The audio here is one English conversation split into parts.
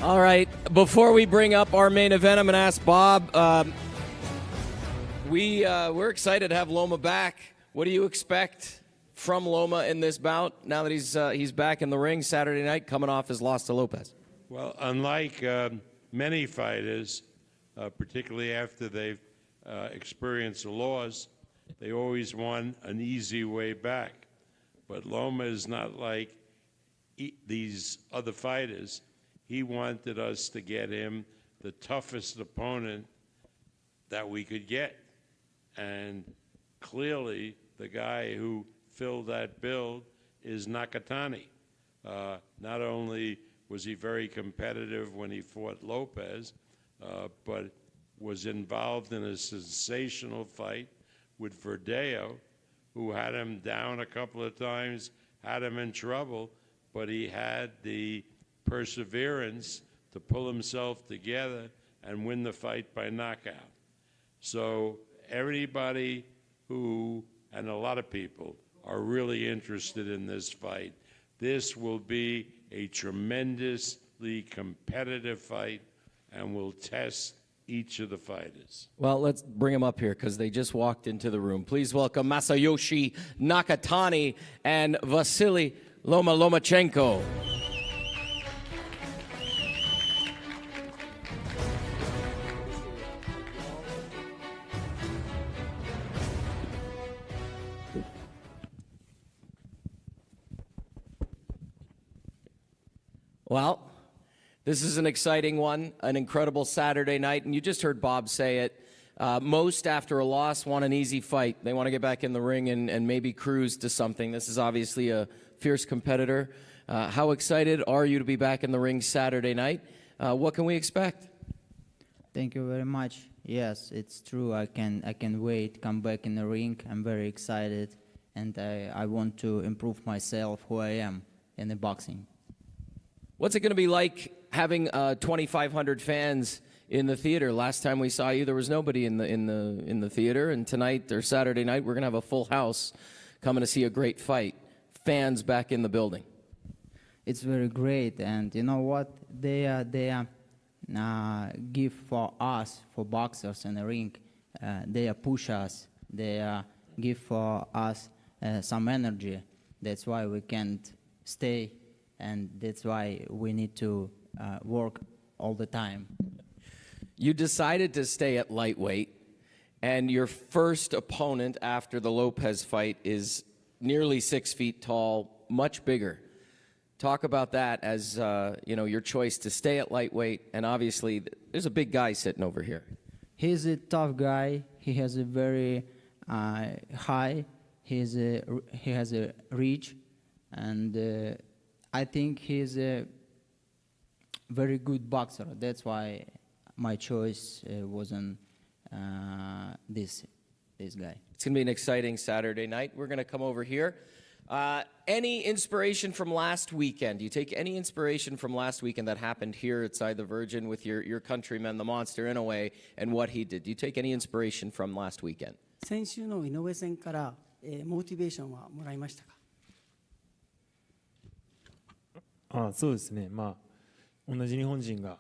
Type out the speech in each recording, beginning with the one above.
All right, before we bring up our main event, I'm going to ask Bob. We're excited to have Loma back. What do you expect from Loma in this bout now that he's back in the ring Saturday night, coming off his loss to Lopez? Well, unlike many fighters, particularly after they've experienced a loss, they always want an easy way back. But Loma is not like these other fighters. He wanted us to get him the toughest opponent that we could get. And clearly, the guy who filled that bill is Nakatani. Not only was he very competitive when he fought Lopez, but was involved in a sensational fight with Verdeo, who had him down a couple of times, had him in trouble, but he had the perseverance to pull himself together and win the fight by knockout. So everybody who, and a lot of people, are really interested in this fight. This will be a tremendously competitive fight and will test each of the fighters. Well, let's bring them up here because they just walked into the room. Please welcome Masayoshi Nakatani and Vasily Lomachenko. Well, this is an exciting one, an incredible Saturday night, and you just heard Bob say it. Most, after a loss, want an easy fight. They want to get back in the ring and maybe cruise to something. This is obviously a fierce competitor. How excited are you to be back in the ring Saturday night? What can we expect? Thank you very much. Yes, it's true. I can wait, come back in the ring. I'm very excited, and I want to improve myself, who I am in the boxing. What's it going to be like having 2,500 fans in the theater? Last time we saw you, there was nobody in the theater, and tonight or Saturday night, we're going to have a full house coming to see a great fight. Fans back in the building. It's very great, and you know what? They give for us, for boxers in the ring. They push us. They give for us some energy. That's why we can't stay. And that's why we need to work all the time. You decided to stay at lightweight, and your first opponent after the Lopez fight is nearly 6 feet tall, much bigger. Talk about that as your choice to stay at lightweight, and obviously there's a big guy sitting over here. He's a tough guy. He has a very high. He has a reach, and I think he's a very good boxer. That's why my choice wasn't this guy. It's going to be an exciting Saturday night. We're going to come over here. Any inspiration from last weekend? Do you take any inspiration from last weekend that happened here at Side the Virgin with your countryman, the Monster, in a way, and what he did? Do you take any inspiration from last weekend? 先週の井上戦から、モチベーションはもらいましたか？そうですね、同じ日本人が、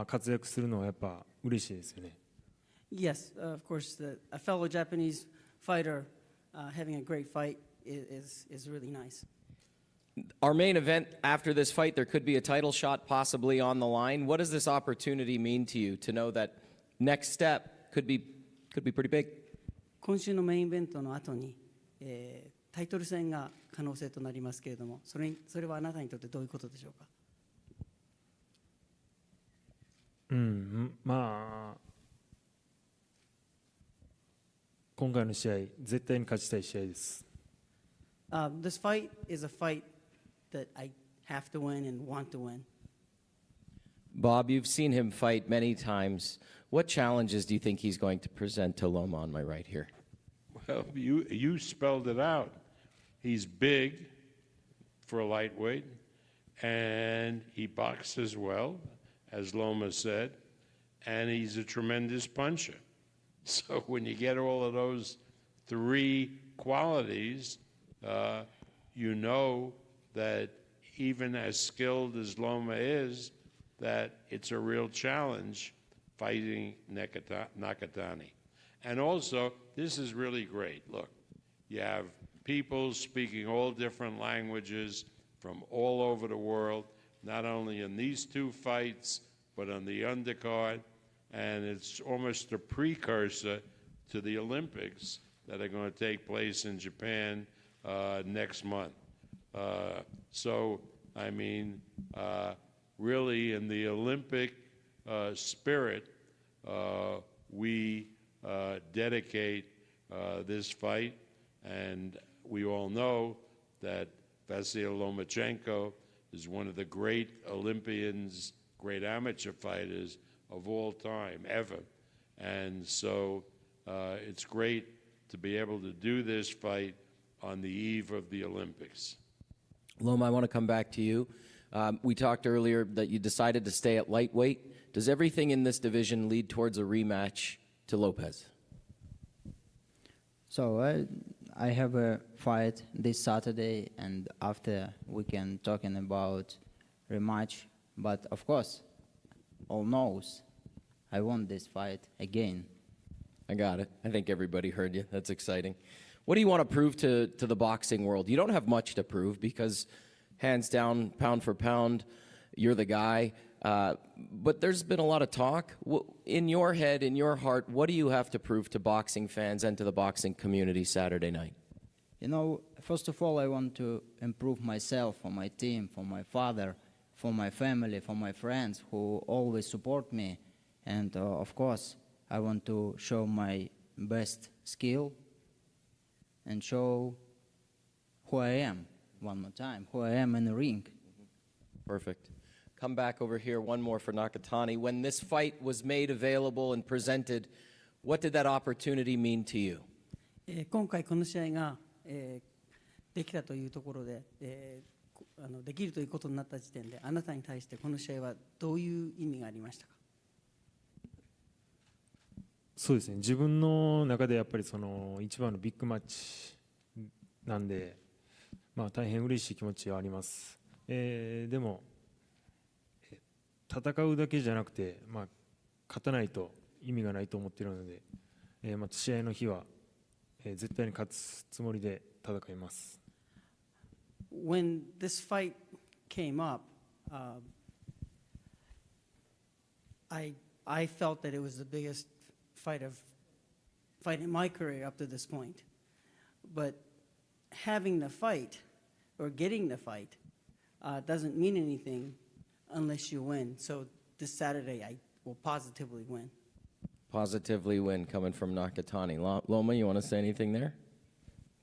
活躍するのはやっぱ嬉しいですよね。Yes, of course, a fellow Japanese fighter having a great fight is really nice. Our main event after this fight, there could be a title shot possibly on the line. What does this opportunity mean to you to know that next step could be pretty big? 今週のメインイベントの後に、タイトル戦が可能性となりますけれども、それはあなたにとってどういうことでしょうか？今回の試合、絶対に勝ちたい試合です。This fight is a fight that I have to win and want to win. Bob, you've seen him fight many times. What challenges do you think he's going to present to Loma on my right here? Well, you spelled it out. He's big for a lightweight, and he boxes well, as Loma said, and he's a tremendous puncher. So when you get all of those three qualities, you know that even as skilled as Loma is, that it's a real challenge fighting Nakatani. And also, this is really great. Look, you have people speaking all different languages from all over the world, not only in these two fights, but on the undercard. And it's almost a precursor to the Olympics that are going to take place in Japan next month. So, I mean, really in the Olympic spirit, we dedicate this fight, and we all know that Vasily Lomachenko is one of the great Olympians, great amateur fighters of all time, ever. And so it's great to be able to do this fight on the eve of the Olympics. Loma, I want to come back to you. We talked earlier that you decided to stay at lightweight. Does everything in this division lead towards a rematch to Lopez? So I have a fight this Saturday, and after we can talking about rematch. But of course, all knows I want this fight again. I got it. I think everybody heard you. That's exciting. What do you want to prove to the boxing world? You don't have much to prove because, hands down, pound for pound, you're the guy. But there's been a lot of talk. In your head, in your heart, what do you have to prove to boxing fans and to the boxing community Saturday night? You know, first of all, I want to improve myself, for my team, for my father, for my family, for my friends who always support me. And of course, I want to show my best skill and show who I am, one more time, who I am in the ring. Perfect. Come back over here, one more for Nakatani. When this fight was made available and presented, what did that opportunity mean to you? 今回この試合が、できたというところで、できるということになった時点で、あなたに対してこの試合はどういう意味がありましたか？そうですね、自分の中でやっぱりその一番のビッグマッチなんで、大変嬉しい気持ちはあります。でも戦うだけじゃなくて、勝たないと意味がないと思っているので、試合の日は、絶対に勝つつもりで戦います。When this fight came up, I felt that it was the biggest fight in my career up to this point. But having the fight or getting the fight doesn't mean anything unless you win. So this Saturday, I will positively win. Positively win coming from Nakatani. Loma, you want to say anything there?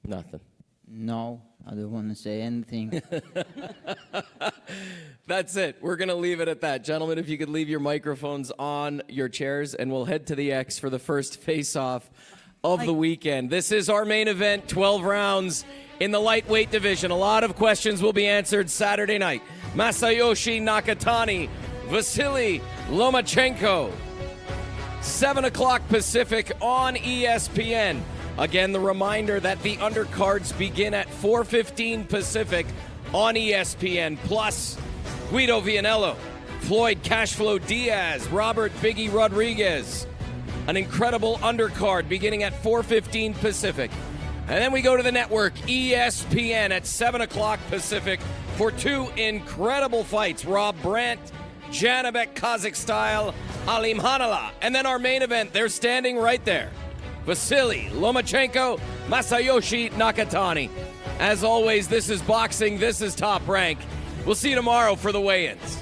Nothing. No, I don't want to say anything. That's it. We're going to leave it at that. Gentlemen, if you could leave your microphones on your chairs, and we'll head to the X for the first face-off of the weekend. This is our main event, 12 rounds in the lightweight division. A lot of questions will be answered Saturday night. Masayoshi Nakatani, Vasily Lomachenko. 7 o'clock Pacific on ESPN. Again, the reminder that the undercards begin at 4:15 Pacific on ESPN. Plus, Guido Vianello, Floyd Cashflow Diaz, Robert Biggie Rodriguez. An incredible undercard beginning at 4:15 Pacific. And then we go to the network, ESPN, at 7 o'clock Pacific for two incredible fights. Rob Brandt, Janibek Kazakh style, Alim Hanala. And then our main event, they're standing right there. Vasily Lomachenko, Masayoshi Nakatani. As always, this is boxing, this is Top Rank. We'll see you tomorrow for the weigh-ins.